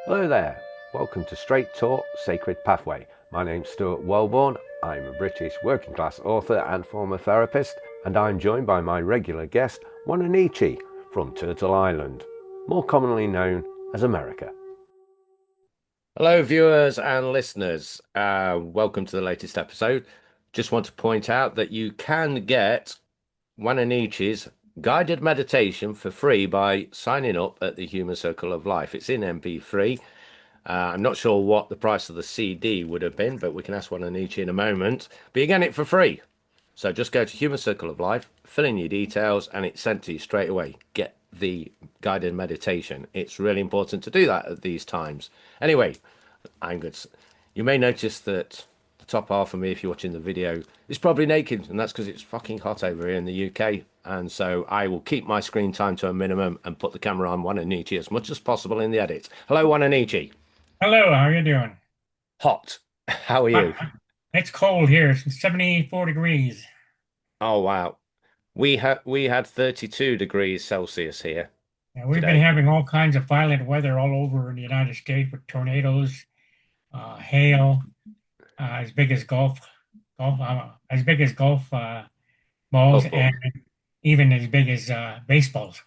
Hello there, welcome to Straight Talk Sacred Pathway. My name's Stuart Wellborn, I'm a British working class author and former therapist, and I'm joined by my regular guest, Wa-Na-Nee-Che from Turtle Island, more commonly known as America. Hello, viewers and listeners. Welcome to the latest episode. Just want to point out that you can get Wa-Na-Nee-Che's guided meditation for free by signing up at the Human Circle of Life. It's in MP3. I'm not sure what the price of the CD would have been, but we can ask Wa-Na-Nee-Che in a moment. But you get it for free. So just go to Human Circle of Life, fill in your details, and it's sent to you straight away. Get the guided meditation. It's really important to do that at these times. Anyway, I'm good. You may notice that the top half of me, if you're watching the video, is probably naked, and that's because it's fucking hot over here in the UK. And so I will keep my screen time to a minimum and put the camera on Wa-Na-Nee-Che as much as possible in the edit. Hello, Wa-Na-Nee-Che. Hello, how are you doing? Hot. How are Uh, you? It's cold here. It's 74 degrees. Oh wow. We had 32 degrees Celsius here And we've been today. having all kinds of violent weather all over in the United States with tornadoes, hail, as big as as big as golf balls, Golf and balls. even as big as baseballs.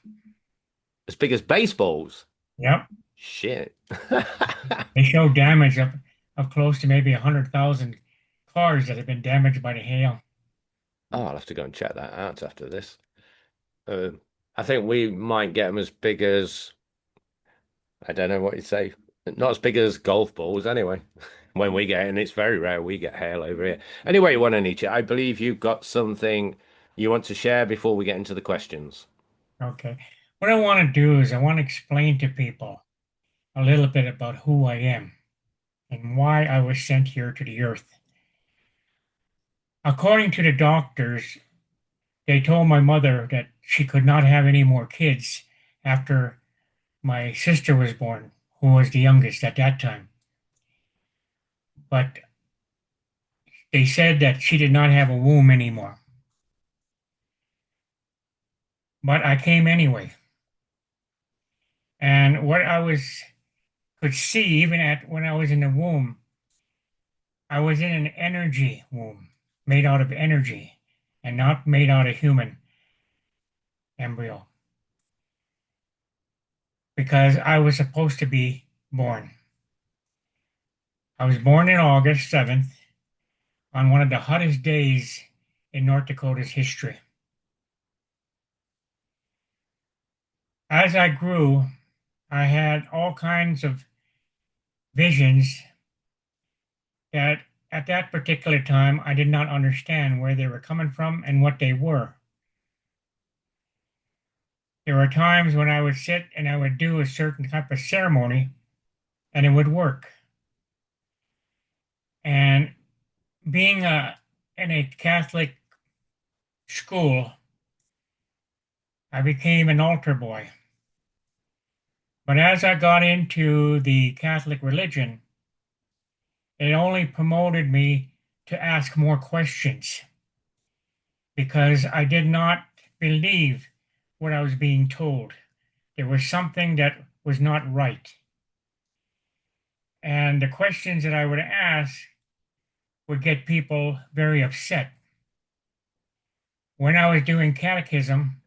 As big as baseballs. Yep, Shit. they show damage of close to maybe 100,000 cars that have been damaged by the hail. Oh, I'll have to go and check that out after this. Uh, I think we might get them as big as, I don't know what you'd say, not as big as golf balls anyway. When we get, and it's very rare we get hail over here. Anyway, Wa-Na-Nee-Che, I believe you've got something you want to share before we get into the questions. Okay, what I want to do is I want to explain to people a little bit about who I am and why I was sent here to the earth. According to the doctors, they told my mother that she could not have any more kids after my sister was born, who was the youngest at that time. But they said that she did not have a womb anymore. But I came anyway. And what I was could see even at when I was in the womb, I was in an energy womb made out of energy and not made out of human embryo because I was supposed to be born. I was born in August 7th on one of the hottest days in North Dakota's history. As I grew, I had all kinds of visions that at that particular time I did not understand where they were coming from and what they were. There were times when I would sit and I would do a certain type of ceremony and it would work. And being in a Catholic school, I became an altar boy. But as I got into the Catholic religion, it only promoted me to ask more questions because I did not believe what I was being told. There was something that was not right. And the questions that I would ask would get people very upset. When I was doing catechism,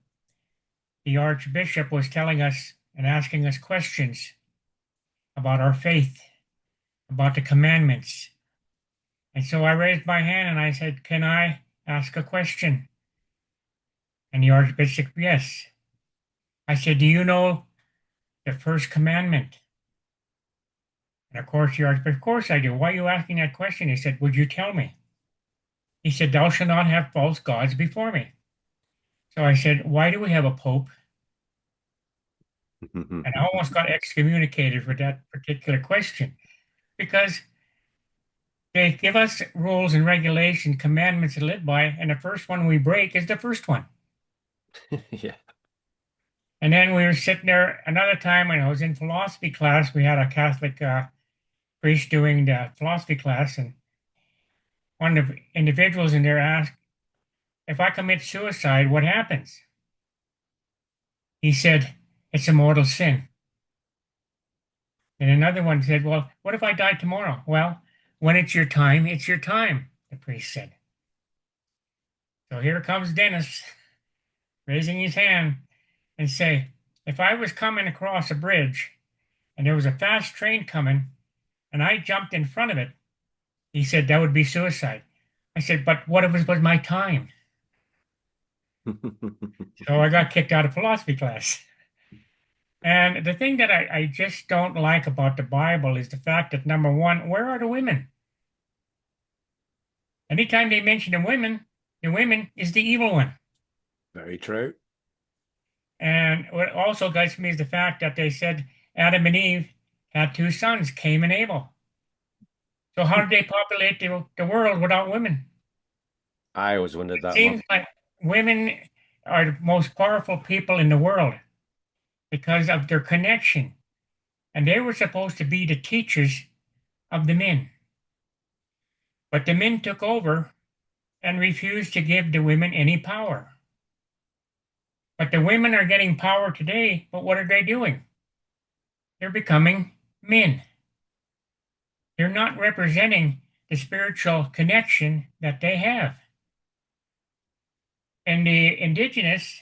the Archbishop was telling us and asking us questions about our faith, about the commandments. And so I raised my hand and I said, "Can I ask a question?" And the Archbishop, "Yes." I said, "Do you know the first commandment?" And of course, the Archbishop, "Of course I do. Why are you asking that question?" He said, "Would you tell me?" He said, "Thou shalt not have false gods before me." So I said, "Why do we have a pope?" And I almost got excommunicated for that particular question because they give us rules and regulations, commandments to live by, and the first one we break is the first one. Yeah. And then we were sitting there another time when I was in philosophy class. We had a Catholic priest doing the philosophy class, and one of the individuals in there asked, "If I commit suicide, what happens?" He said, "It's a mortal sin." And another one said, well, what if I die tomorrow? Well, when it's your time, the priest said. So here comes Dennis raising his hand and say, if I was coming across a bridge and there was a fast train coming and I jumped in front of it, he said, that would be suicide. I said, but what if it was my time? So I got kicked out of philosophy class. And the thing that I just don't like about the Bible is the fact that, number one, where are the women? Anytime they mention the women is the evil one. Very true. And what also gets me is the fact that they said Adam and Eve had two sons, Cain and Abel. So how did they populate the world without women? I always wondered It that one. seems like women are the most powerful people in the world because of their connection. And they were supposed to be the teachers of the men. But the men took over and refused to give the women any power. But the women are getting power today, but what are they doing? They're becoming men. They're not representing the spiritual connection that they have. And the indigenous,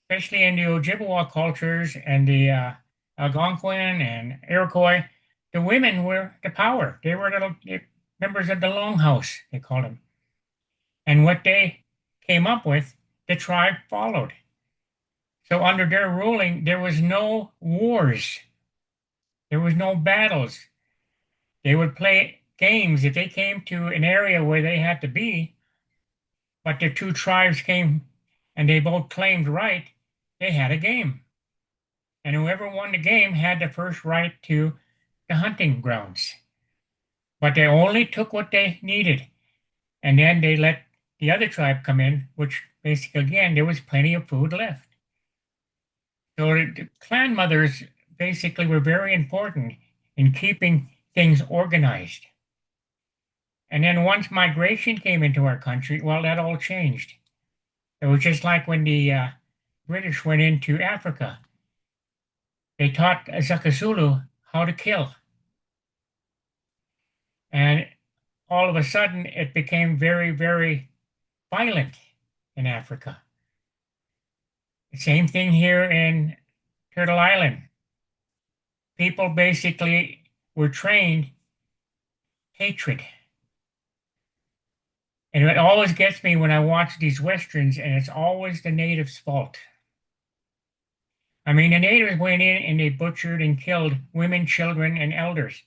especially in the Ojibwa cultures and the Algonquin and Iroquois, the women were the power. They were the members of the longhouse, they called them. And what they came up with, the tribe followed. So under their ruling, there was no wars. There was no battles. They would play games if they came to an area where they had to be, but the two tribes came and they both claimed right, they had a game. And whoever won the game had the first right to the hunting grounds. But they only took what they needed. And then they let the other tribe come in, which basically, again, there was plenty of food left. So the clan mothers basically were very important in keeping things organized. And then once migration came into our country, well, that all changed. It was just like when the British went into Africa. They taught Zakazulu how to kill. And all of a sudden, it became very, very violent in Africa. The same thing here in Turtle Island. People basically were trained hatred. And it always gets me when I watch these Westerns, and it's always the natives' fault. I mean, the natives went in and they butchered and killed women, children, and elders.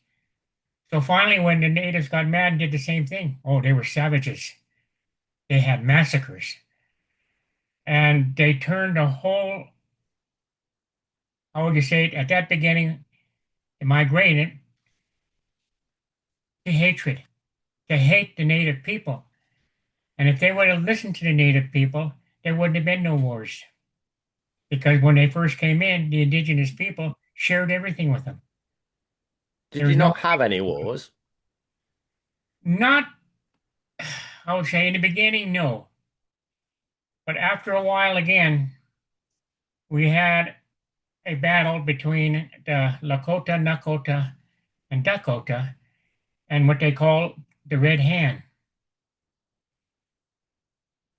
So finally, when the natives got mad and did the same thing, oh, they were savages. They had massacres. And they turned the whole, how would you say it, at that beginning, they migrated to hatred, to hate the native people. And if they would have listened to the native people, there wouldn't have been no wars. Because when they first came in, the indigenous people shared everything with them. Did There you was no, not have any wars? not, I would say in the beginning, no. But after a while, again, we had a battle between the Lakota, Nakota, and Dakota, and what they call the Red Hand.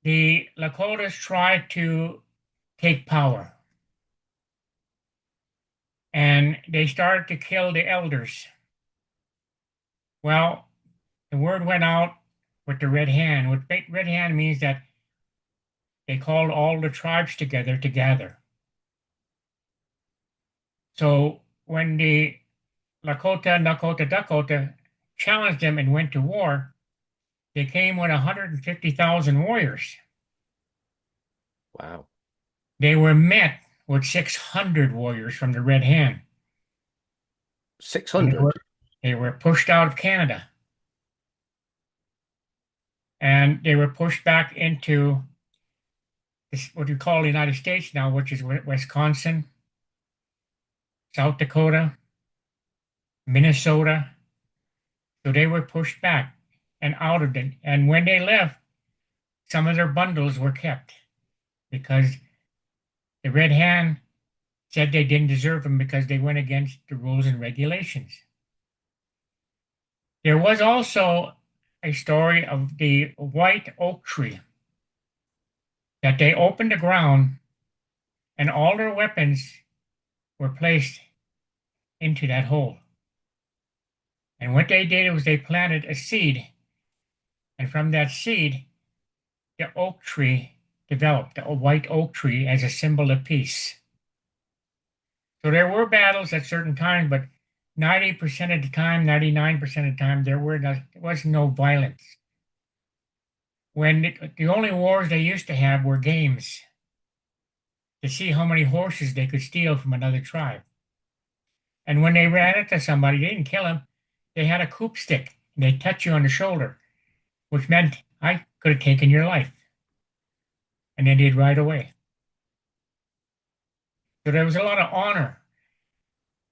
The Lakotas tried to take power, and they started to kill the elders. Well, the word went out with the Red Hand. What Red Hand means that they called all the tribes together to gather. So when the Lakota, Nakota, Dakota challenged them and went to war, they came with 150,000 warriors. Wow. They were met with 600 warriors from the Red Hand. And 600? they were pushed out of Canada. And they were pushed back into this, what you call the United States now, which is Wisconsin, South Dakota, Minnesota. So they were pushed back and out of it. And when they left, some of their bundles were kept because the Red Hand said they didn't deserve them because they went against the rules and regulations. There was also a story of the white oak tree that they opened the ground and all their weapons were placed into that hole. And what they did was they planted a seed, and from that seed, the oak tree developed, the white oak tree as a symbol of peace. So there were battles at certain times, but 90% of the time, 99% of the time, there was no violence. When the only wars they used to have were games to see how many horses they could steal from another tribe. And when they ran into somebody, they didn't kill him. They had a coop stick and they'd touch you on the shoulder, which meant I could have taken your life. And then they'd ride away. So there was a lot of honor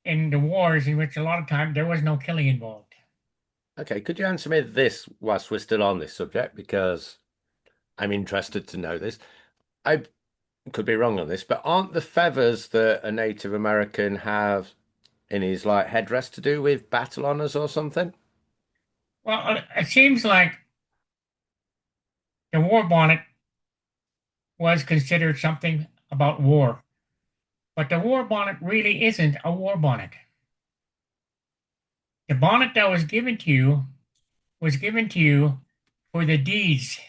in the wars in which a lot of time there was no killing involved. Okay, could you answer me this whilst we're still on this subject? Because I'm interested to know this. I could be wrong on this, but aren't the feathers that a Native American have in his like headdress to do with battle honors or something? Well, it seems like the war bonnet was considered something about war, but the war bonnet really isn't a war bonnet. The bonnet that was given to you for the deeds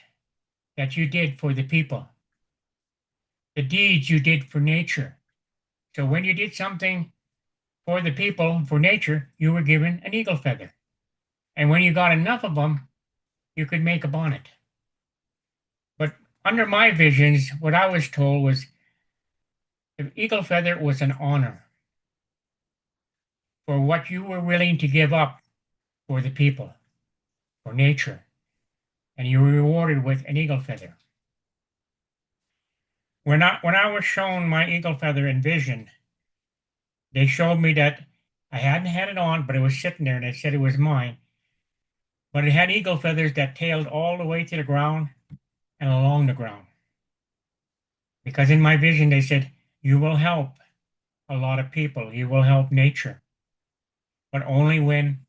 that you did for the people, the deeds you did for nature. So when you did something for the people, for nature, you were given an eagle feather. And when you got enough of them, you could make a bonnet. But under my visions, what I was told was the eagle feather was an honor for what you were willing to give up for the people, for nature, and you were rewarded with an eagle feather. When I was shown my eagle feather in vision, they showed me that I hadn't had it on, but it was sitting there, and they said it was mine. But it had eagle feathers that tailed all the way to the ground and along the ground. Because in my vision, they said, you will help a lot of people, you will help nature, but only when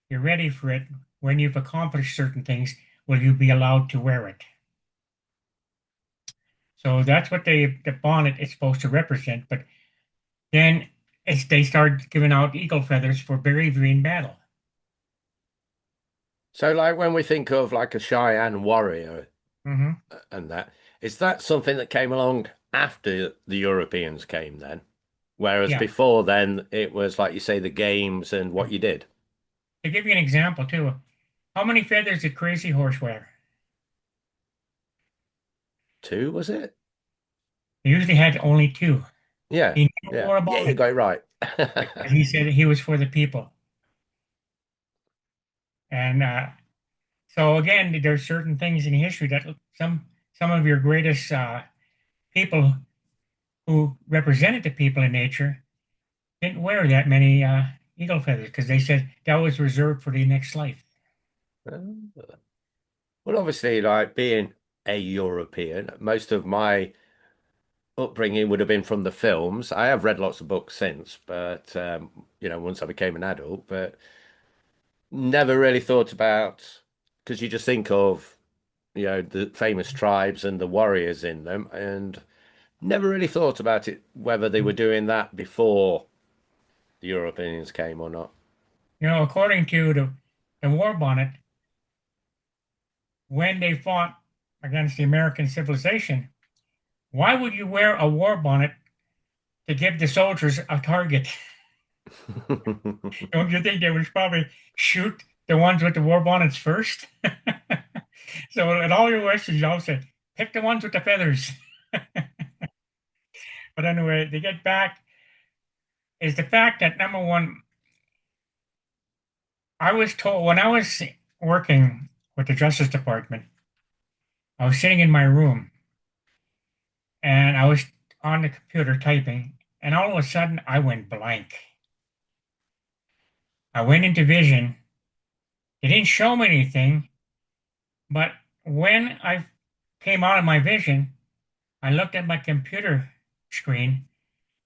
you're ready for it, when you've accomplished certain things, will you be allowed to wear it. So that's what the bonnet is supposed to represent. But then they started giving out eagle feathers for bravery in battle. So, like when we think of like a Cheyenne warrior Hmm. and that, is that something that came along after the Europeans came then? Whereas Yeah. before then, it was like you say, the games and what you did. To give you an example too, how many feathers did Crazy Horse wear? Two, was it? He usually had only two. Yeah, He never yeah, wore a yeah, you bonnet got it right. because he said he was for the people. And so again, there's certain things in history that some of your greatest people who represented the people in nature didn't wear that many eagle feathers because they said that was reserved for the next life. Well, obviously, like being a European, most of my upbringing would have been from the films. I have read lots of books since, but once I became an adult, but never really thought about because you just think of, the famous tribes and the warriors in them, and never really thought about it whether they were doing that before the Europeans came or not. According to the war bonnet, when they fought against the American civilization, why would you wear a war bonnet to give the soldiers a target? Don't you think they would probably shoot the ones with the war bonnets first? So at all your Westerns, you always say, pick the ones with the feathers. But anyway, to get back is the fact that number one, I was told when I was working with the Justice Department, I was sitting in my room and I was on the computer typing, and all of a sudden I went blank. I went into vision. It didn't show me anything, but when I came out of my vision, I looked at my computer screen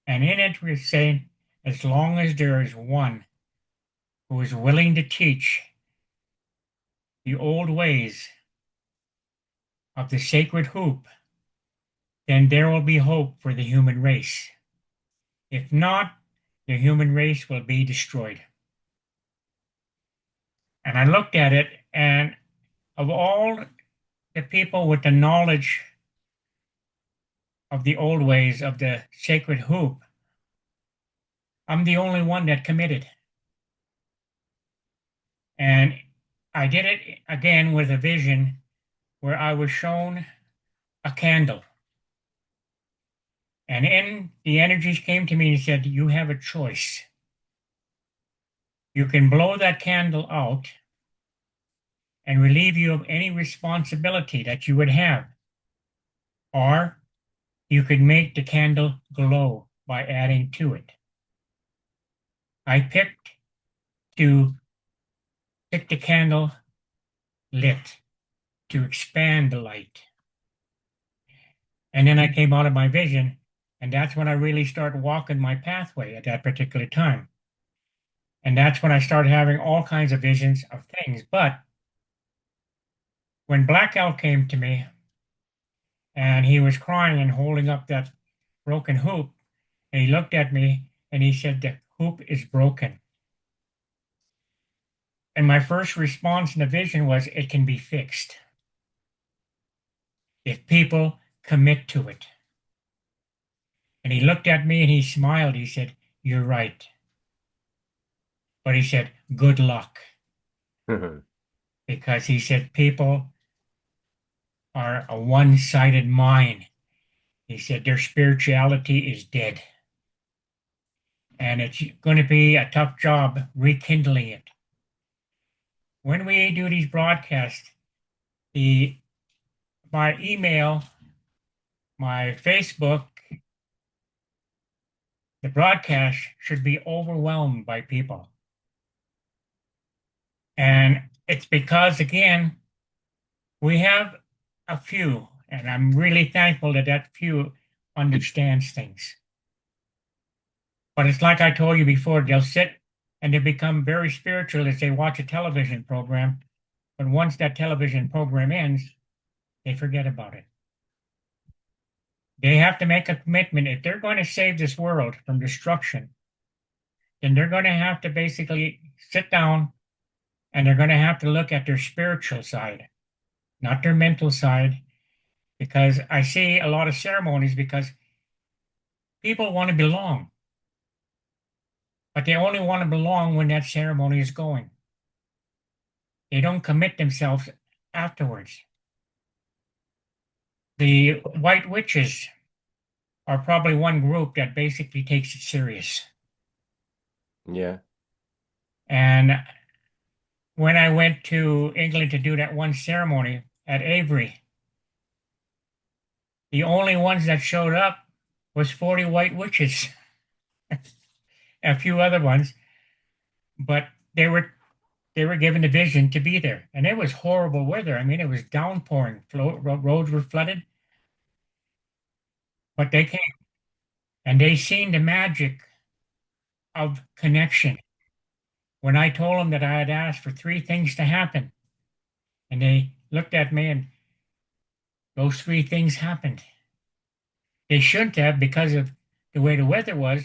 And in it, we're saying, as long as there is one who is willing to teach the old ways of the sacred hoop, then there will be hope for the human race. If not, the human race will be destroyed. And I looked at it, and of all the people with the knowledge of the old ways of the sacred hoop, I'm the only one that committed. And I did it again with a vision where I was shown a candle. And in the energies came to me and said, you have a choice. You can blow that candle out and relieve you of any responsibility that you would have. Or you could make the candle glow by adding to it. I picked to pick the candle lit to expand the light. And then I came out of my vision, and that's when I really started walking my pathway at that particular time. And that's when I started having all kinds of visions of things. But when Black Elk came to me and he was crying and holding up that broken hoop, and he looked at me and he said, the hoop is broken. And my first response in the vision was, it can be fixed if people commit to it. And he looked at me and he smiled. He said, you're right. But he said, good luck. Because he said, people are a one-sided mind. He said, their spirituality is dead. And it's going to be a tough job rekindling it. When we do these broadcasts, my email, my Facebook, the broadcast should be overwhelmed by people. And it's because, again, we have a few, and I'm really thankful that that few understands things. But it's like I told you before, they'll sit and they become very spiritual as they watch a television program. But once that television program ends, they forget about it. They have to make a commitment. If they're going to save this world from destruction, then they're going to have to basically sit down and they're going to have to look at their spiritual side, not their mental side, because I see a lot of ceremonies because people want to belong, but they only want to belong when that ceremony is going. They don't commit themselves afterwards. The white witches are probably one group that basically takes it serious. Yeah. And when I went to England to do that one ceremony at Avery, the only ones that showed up was 40 white witches, a few other ones, but they were given the vision to be there. And it was horrible weather. I mean, it was downpouring. Roads were flooded. But they came and they seen the magic of connection. When I told them that I had asked for three things to happen, and they looked at me and those three things happened. They shouldn't have because of the way the weather was.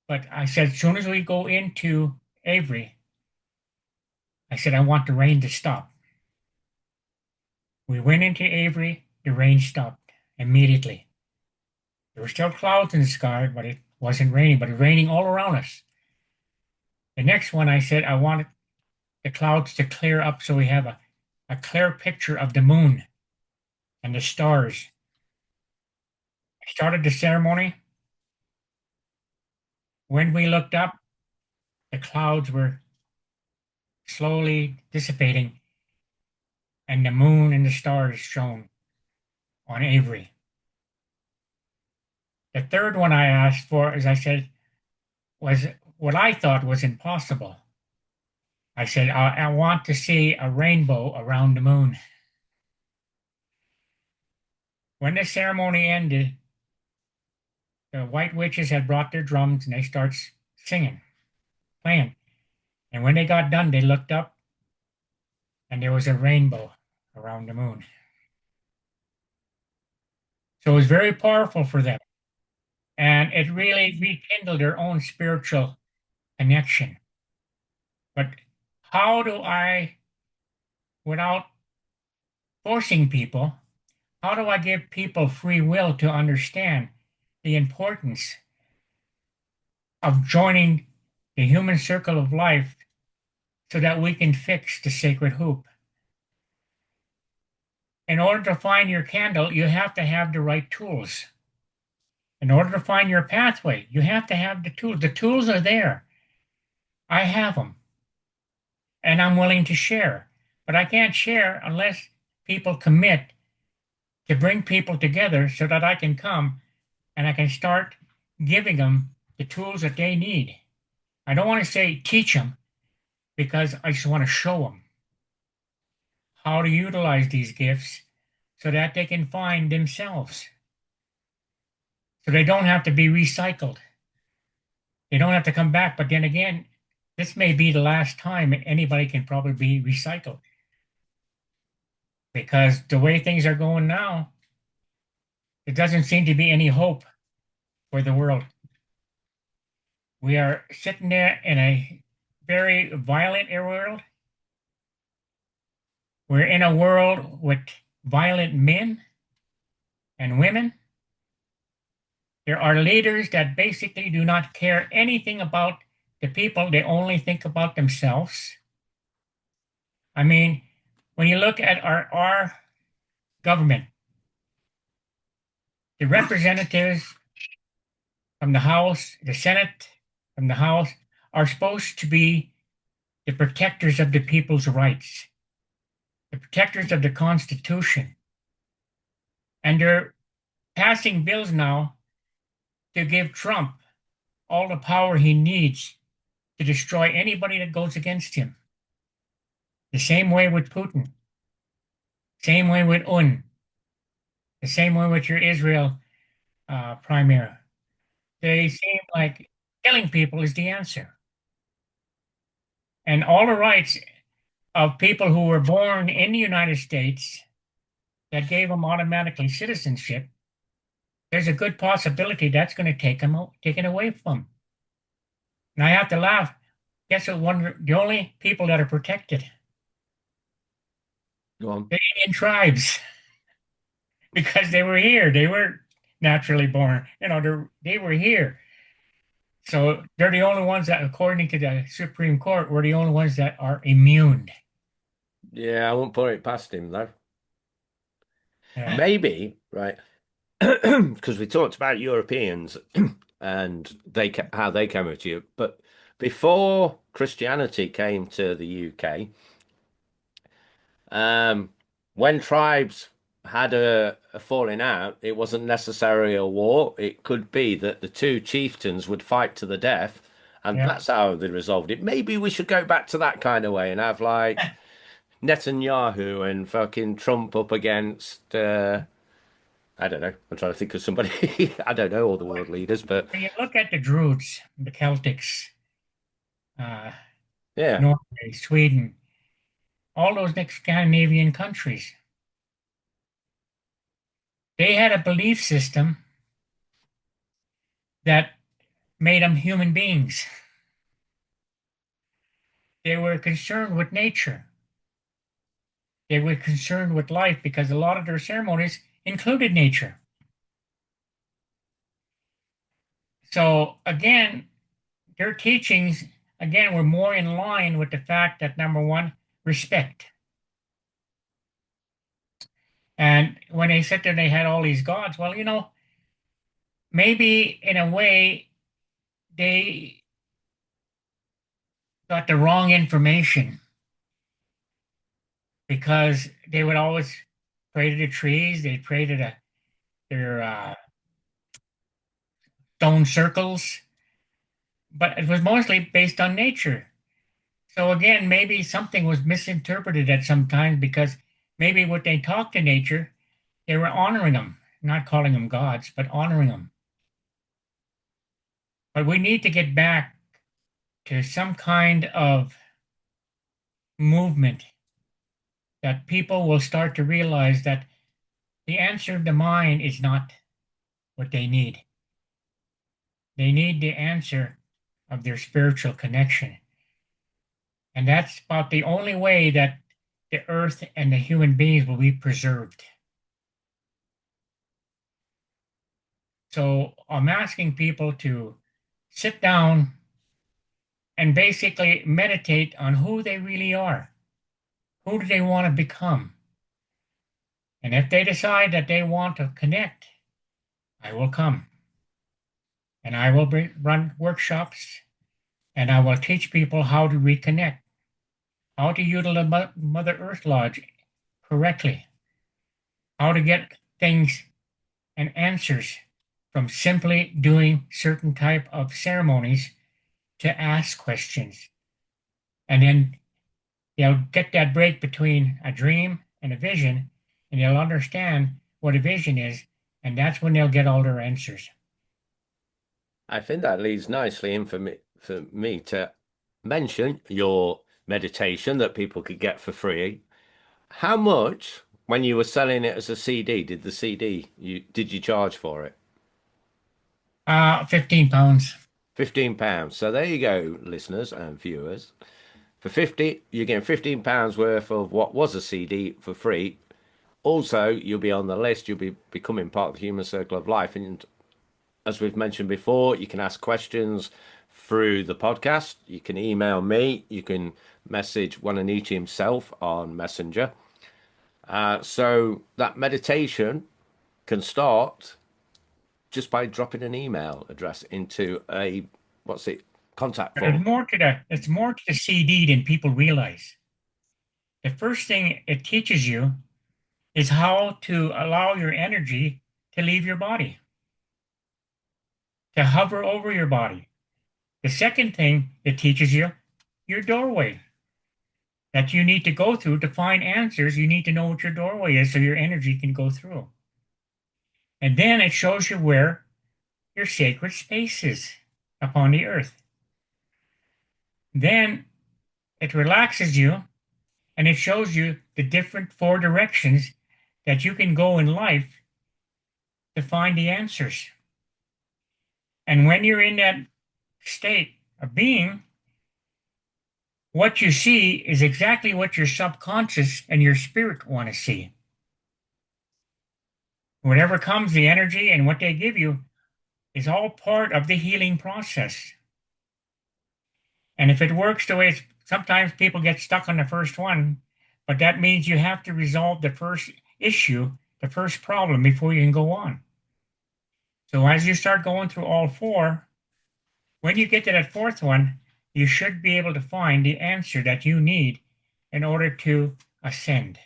But I said, as soon as we go into Avery, I said, I want the rain to stop. We went into Avery, the rain stopped immediately. There were still clouds in the sky, but it wasn't raining, but it was raining all around us. The next one, I said, I wanted the clouds to clear up so we have a clear picture of the moon and the stars. I started the ceremony. When we looked up, the clouds were slowly dissipating and the moon and the stars shone on Avery. The third one I asked for, as I said, was what I thought was impossible. I said, I want to see a rainbow around the moon. When the ceremony ended, the white witches had brought their drums and they start singing, playing. And when they got done, they looked up and there was a rainbow around the moon. So it was very powerful for them. And it really rekindled their own spiritual connection. But how do I, without forcing people, how do I give people free will to understand the importance of joining the human circle of life so that we can fix the sacred hoop? In order to find your candle, you have to have the right tools. In order to find your pathway, you have to have the tools. The tools are there. I have them. And I'm willing to share. But I can't share unless people commit to bring people together so that I can come and I can start giving them the tools that they need. I don't want to say teach them because I just want to show them how to utilize these gifts so that they can find themselves. So they don't have to be recycled. They don't have to come back. But then again, this may be the last time anybody can probably be recycled. Because the way things are going now, there doesn't seem to be any hope for the world. We are sitting there in a very violent world. We're in a world with violent men and women. There are leaders that basically do not care anything about the people. They only think about themselves. I mean, when you look at our government, the representatives from the House, the Senate, from the House, are supposed to be the protectors of the people's rights, the protectors of the Constitution. And they're passing bills now to give Trump all the power he needs to destroy anybody that goes against him. The same way with Putin, same way with Un, the same way with your Israel premier. They seem like killing people is the answer. And all the rights of people who were born in the United States that gave them automatically citizenship, there's a good possibility that's going to take them taken away from them. And I have to laugh. Guess what? The only people that are protected, Go on. the Indian tribes, because they were here. They were naturally born. They were here. So they're the only ones that, according to the Supreme Court, were the only ones that are immune. Yeah, I won't put it past him though. Yeah. Maybe, right? Because we talked about Europeans and how they came to you, but before Christianity came to the UK, when tribes had a falling out, it wasn't necessarily a war. It could be that the two chieftains would fight to the death, and Yeah. that's how they resolved it. Maybe we should go back to that kind of way and have like Netanyahu and fucking Trump up against I don't know. I'm trying to think of somebody. I don't know all the world leaders, but When you look at the Druids, the Celtics, uh, yeah, Norway, Sweden, all those next Scandinavian countries, they had a belief system that made them human beings. They were concerned with nature. They were concerned with life because a lot of their ceremonies included nature. So again, their teachings, again, were more in line with the fact that number one, respect. And when they said that they had all these gods, well, maybe in a way they got the wrong information because they would always pray to the trees, they pray to their stone circles, but it was mostly based on nature. So again, maybe something was misinterpreted at some times because maybe what they talked to nature, they were honoring them, not calling them gods, but honoring them. But we need to get back to some kind of movement that people will start to realize that the answer of the mind is not what they need. They need the answer of their spiritual connection. And that's about the only way that the earth and the human beings will be preserved. So I'm asking people to sit down and basically meditate on who they really are. Who do they want to become? And if they decide that they want to connect, I will come. And I will run workshops and I will teach people how to reconnect, how to utilize Mother Earth Lodge correctly, how to get things and answers from simply doing certain type of ceremonies to ask questions. And then they'll get that break between a dream and a vision, and they'll understand what a vision is, and that's when they'll get all their answers. I think that leads nicely in for me to mention your meditation that people could get for free. How much, when you were selling it as a CD, did you charge for it? 15 pounds. £15. So there you go, listeners and viewers. For 50, you're getting £15 worth of what was a CD for free. Also, you'll be on the list. You'll be becoming part of the Human Circle of Life. And as we've mentioned before, you can ask questions through the podcast. You can email me. You can message Wa-Na-Nee-Che himself on Messenger. So that meditation can start just by dropping an email address into a contact There's form. more to that. It's more to the CD than people realize. The first thing it teaches you is how to allow your energy to leave your body, to hover over your body. The second thing it teaches you, your doorway that you need to go through to find answers. You need to know what your doorway is so your energy can go through. And then it shows you where your sacred space is upon the earth. Then it relaxes you and it shows you the different four directions that you can go in life to find the answers. And when you're in that state of being, what you see is exactly what your subconscious and your spirit want to see. Whatever comes, the energy and what they give you is all part of the healing process. And if it works the way sometimes people get stuck on the first one, but that means you have to resolve the first issue, the first problem before you can go on. So as you start going through all four, when you get to that fourth one, you should be able to find the answer that you need in order to ascend.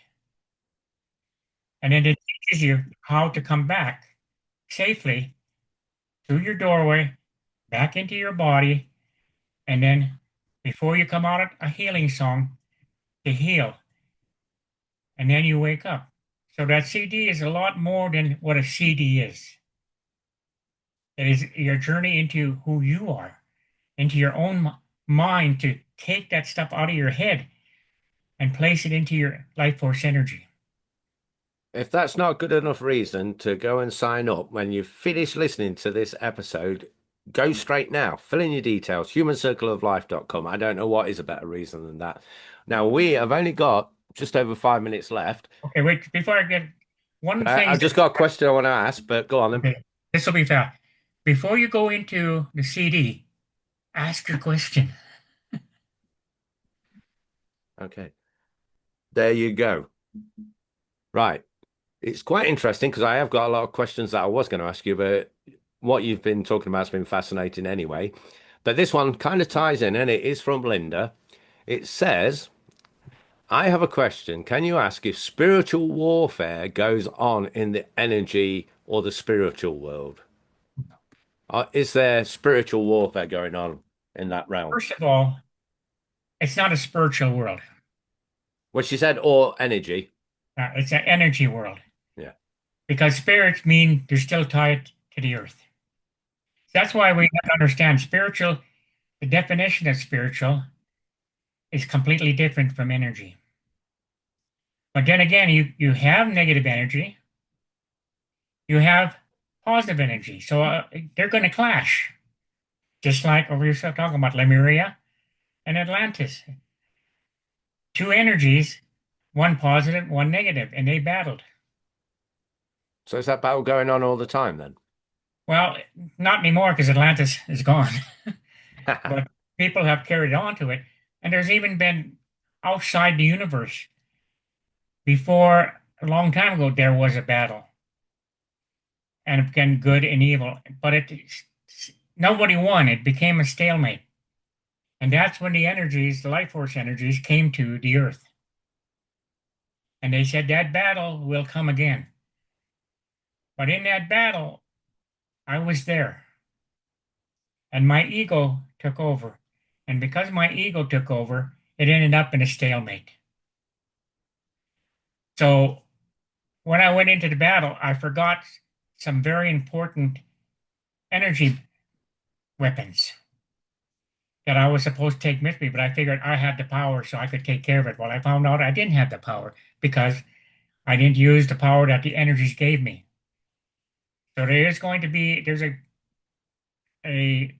And then it teaches you how to come back safely through your doorway, back into your body, and then before you come out of a healing song, to heal. And then you wake up. So that CD is a lot more than what a CD is. It is your journey into who you are, into your own mind to take that stuff out of your head and place it into your life force energy. If that's not good enough reason to go and sign up when you finish listening to this episode, go straight now. Fill in your details, humancircleoflife.com. I don't know what is a better reason than that. Now, we have only got just over 5 minutes left. Okay, wait, before I get one thing. I've just got a question I want to ask, but go on then. Okay, this will be fast. Before you go into the CD, ask your question. Okay. There you go. Right. It's quite interesting because I have got a lot of questions that I was going to ask you, but what you've been talking about has been fascinating anyway. But this one kind of ties in, and it is from Linda. It says, I have a question. Can you ask if spiritual warfare goes on in the energy or the spiritual world? Is there spiritual warfare going on in that realm? First of all, it's not a spiritual world. Well, she said, or energy. It's an energy world. Yeah. Because spirits mean they're still tied to the earth. That's why we have to understand spiritual, the definition of spiritual is completely different from energy. But then again, you have negative energy, you have positive energy. So they're going to clash, just like we were talking about Lemuria and Atlantis. Two energies, one positive, one negative, and they battled. So is that battle going on all the time then? Well, not anymore because Atlantis is gone, but people have carried on to it. And there's even been outside the universe. Before, a long time ago, there was a battle, and again, good and evil. But nobody won. It became a stalemate. And that's when the energies, the life force energies, came to the earth. And they said that battle will come again. But in that battle, I was there. And my ego took over. And because my ego took over, it ended up in a stalemate. So when I went into the battle, I forgot some very important energy weapons that I was supposed to take with me, but I figured I had the power so I could take care of it. Well, I found out I didn't have the power because I didn't use the power that the energies gave me. So there's a,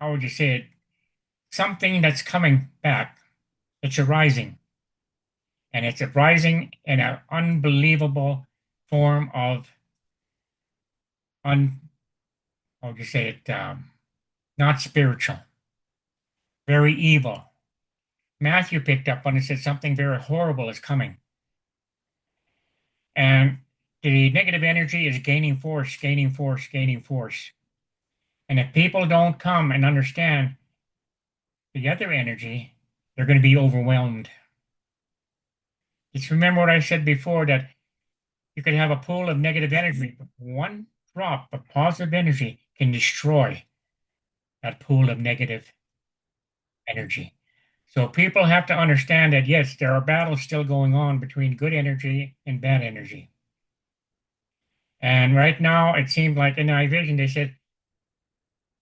how would you say it? Something that's coming back. It's arising. And it's arising in an unbelievable form of how would you say it? Not spiritual, very evil. Matthew picked up on it and said something very horrible is coming. And the negative energy is gaining force, gaining force, gaining force. And if people don't come and understand the other energy, they're going to be overwhelmed. Just remember what I said before that you could have a pool of negative energy, but one drop of positive energy can destroy that pool of negative energy. So people have to understand that yes, there are battles still going on between good energy and bad energy. And right now, it seems like in my vision, they said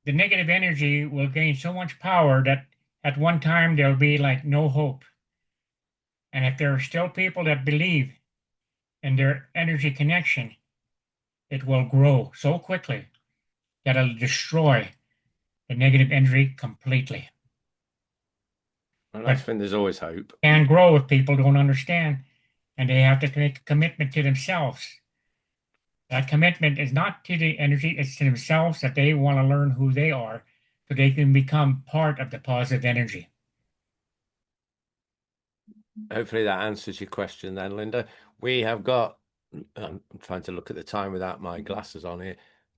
the negative energy will gain so much power that at one time there'll be like no hope. And if there are still people that believe in their energy connection, it will grow so quickly that it'll destroy the negative energy completely. Well, I But think there's always hope. it can grow if people don't understand and they have to make a commitment to themselves. That commitment is not to the energy, it's to themselves that they want to learn who they are so they can become part of the positive energy. Hopefully that answers your question then, Linda. We have got, I'm trying to look at the time without my glasses on here,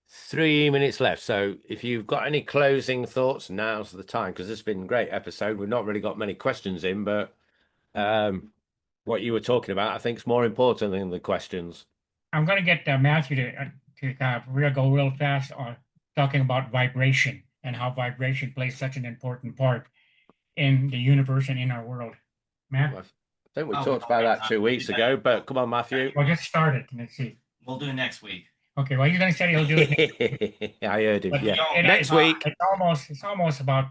3 minutes left. So if you've got any closing thoughts, now's the time because it's been a great episode. We've not really got many questions in, but what you were talking about, I think, is more important than the questions. I'm going to get Matthew to go real fast on talking about vibration and how vibration plays such an important part in the universe and in our world. Matt? I think we talked about that 2 weeks ago, but come on, Matthew. Well, just start it and let's see. We'll do it next week. Okay, well, he's going to say he'll do it next week. I heard him. But Yeah, it- next it's- week. It's almost about,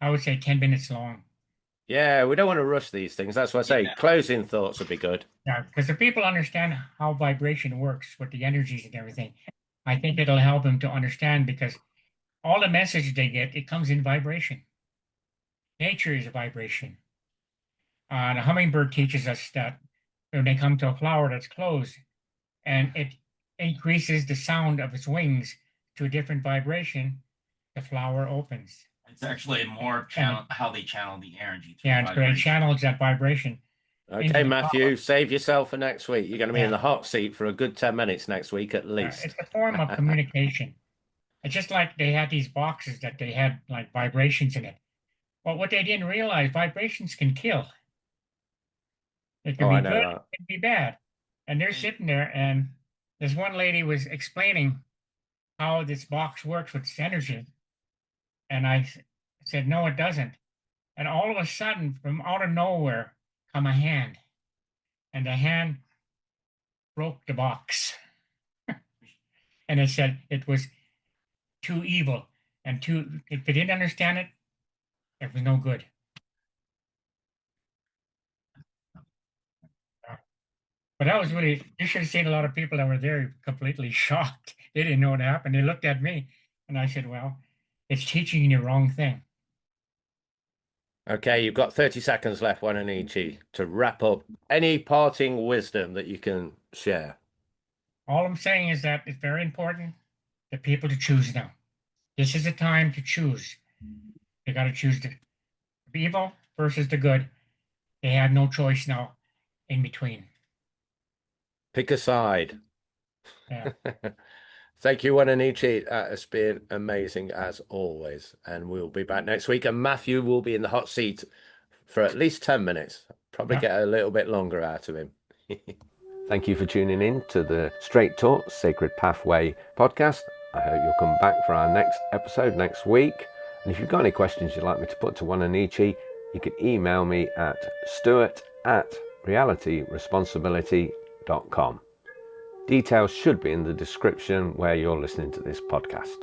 I would say, 10 minutes long. Yeah, we don't want to rush these things. That's why I say Yeah. closing thoughts would be good. Yeah, because if people understand how vibration works with the energies and everything, I think it'll help them to understand because all the message they get, it comes in vibration. Nature is a vibration. The hummingbird teaches us that when they come to a flower that's closed and it increases the sound of its wings to a different vibration, the flower opens. It's actually more channel how they channel the energy through Yeah, and so it vibration. channels that vibration. Okay, Into the Matthew, flower. save yourself for next week. You're going to be in Yeah. the hot seat for a good 10 minutes next week at least. It's a form of communication. It's just like they had these boxes that they had like vibrations in it. Well, what they didn't realize, vibrations can kill. It can Oh, be I know good, that. it can be bad. And they're sitting there, and this one lady was explaining how this box works with its energy. And I said, no, it doesn't. And all of a sudden, from out of nowhere, come a hand. And the hand broke the box. And it said it was too evil and too. If they didn't understand it, it was no good. But that was really. You should have seen a lot of people that were there completely shocked. They didn't know what happened. They looked at me, and I said, "Well, it's teaching you the wrong thing." Okay, you've got 30 seconds left, Wa-Na-Nee-Che, to wrap up any parting wisdom that you can share. All I'm saying is that it's very important for people to choose now. This is the time to choose. They got to choose the evil versus the good. They have no choice now in between. Pick a side. Yeah. Thank you, Wa-Na-Nee-Che. It's been amazing as always. And we'll be back next week. And Matthew will be in the hot seat for at least 10 minutes. Probably get a little bit longer out of him. Thank you for tuning in to the Straight Talk Sacred Pathway podcast. I hope you'll come back for our next episode next week. And if you've got any questions you'd like me to put to Wa-Na-Nee-Che, you can email me at stuart@realityresponsibility.com. Details should be in the description where you're listening to this podcast.